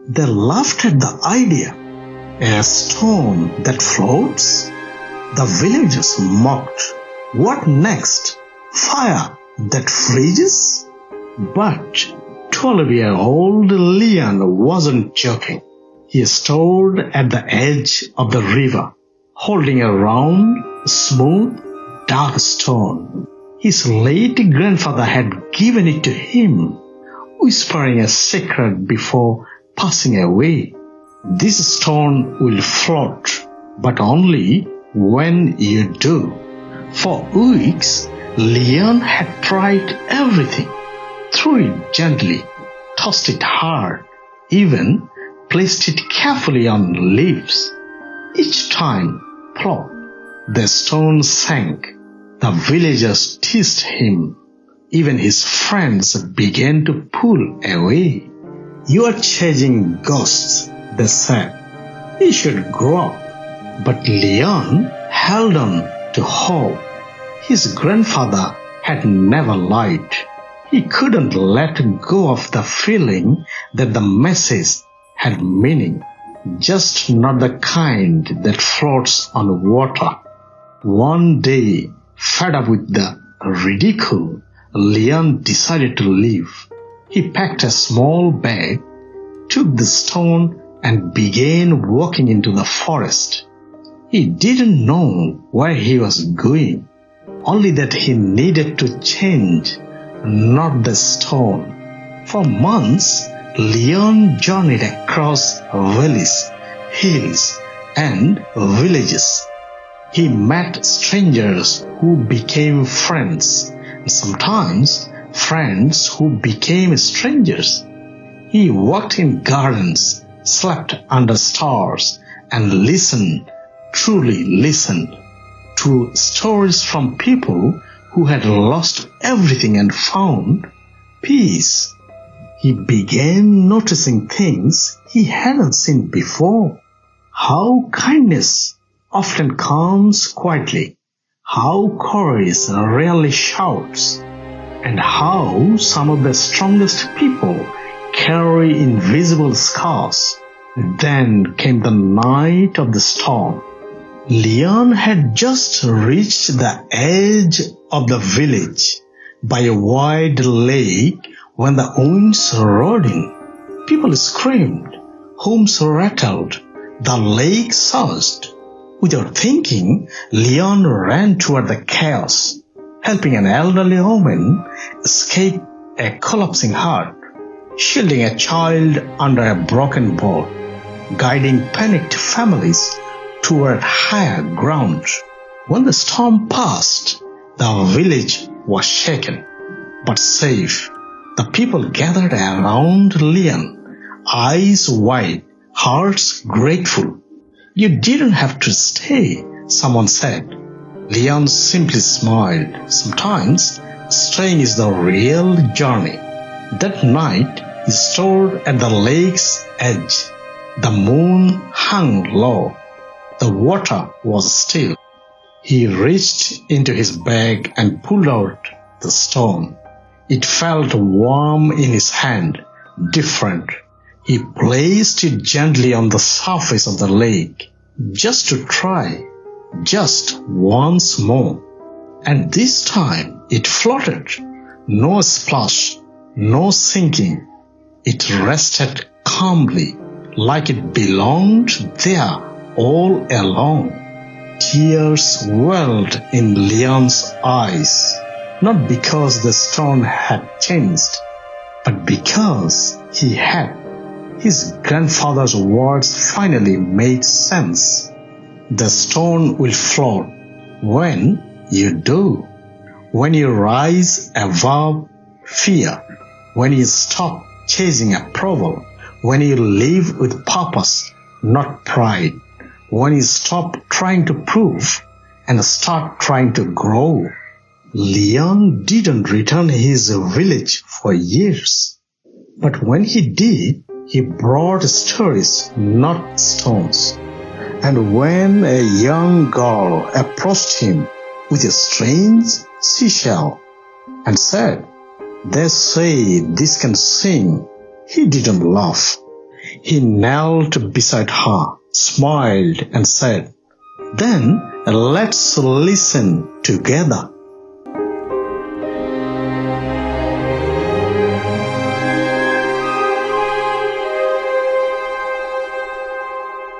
They laughed at the idea. A stone that floats? The villagers mocked. What next? Fire that freezes? But 12-year-old Lian wasn't joking. He stood at the edge of the river, holding a round, smooth, dark stone. His late grandfather had given it to him, whispering a secret before passing away. This stone will float, but only when you do. For weeks, Lian had tried everything. Threw it gently, tossed it hard, even placed it carefully on leaves. Each time, plop, the stone sank. The villagers teased him. Even his friends began to pull away. You are chasing ghosts, they said. You should grow up. But Lian held on to hope. His grandfather had never lied. He couldn't let go of the feeling that the message had meaning, just not the kind that floats on water. One day, fed up with the ridicule, Lian decided to leave. He packed a small bag, took the stone, and began walking into the forest. He didn't know where he was going, only that he needed to change, not the stone. For months, Lian journeyed across valleys, hills, and villages. He met strangers who became friends, and sometimes friends who became strangers. He walked in gardens, slept under stars, and listened, truly listened, to stories from people who had lost everything and found peace. He began noticing things he hadn't seen before. How kindness often comes quietly, how courage rarely shouts, and how some of the strongest people carry invisible scars. Then came the night of the storm. Lian had just reached the edge of the village by a wide lake when the winds roared in. People screamed, homes rattled, the lake surged. Without thinking, Lian ran toward the chaos, helping an elderly woman escape a collapsing heart, shielding a child under a broken boat, guiding panicked families toward higher ground. When the storm passed, the village was shaken, but safe. The people gathered around Lian, eyes wide, hearts grateful. You didn't have to stay, someone said. Lian simply smiled. Sometimes, staying is the real journey. That night, he stood at the lake's edge. The moon hung low. The water was still. He reached into his bag and pulled out the stone. It felt warm in his hand, different. He placed it gently on the surface of the lake, just to try, just once more. And this time it floated. No splash, no sinking. It rested calmly, like it belonged there all along. Tears welled in Lian's eyes, not because the stone had changed, but because he had. His grandfather's words finally made sense. The stone will float when you do, when you rise above fear, when you stop chasing approval, when you live with purpose, not pride, when you stop trying to prove and start trying to grow. Lian didn't return his village for years, but when he did, he brought stories, not stones. And when a young girl approached him with a strange seashell and said, "They say this can sing," he didn't laugh. He knelt beside her, smiled and said, "Then let's listen together."